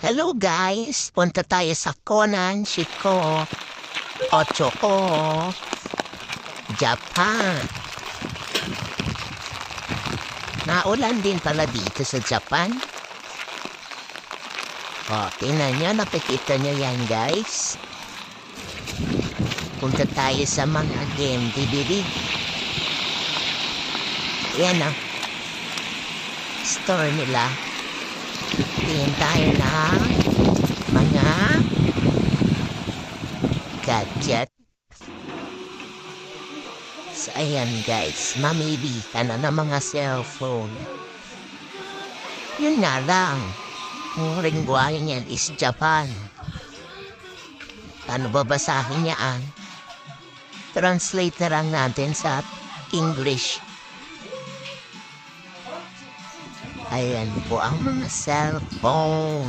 Hello guys, punta tayo sa Conan, Shiko, Ochoko, Japan. Naulan din pala dito sa Japan. Tingnan nyo, nakikita nyo yan guys. Punta tayo sa mga game DVD. Yan store nila. Tingin tayo na mga gadget. So, ayan guys, mamili ka na ng mga cellphone. Yun nga lang, ang lingwahe niyan is Japan. Paano babasahin niyaan? Translate na lang natin sa English. Ayan po ang mga cellphone.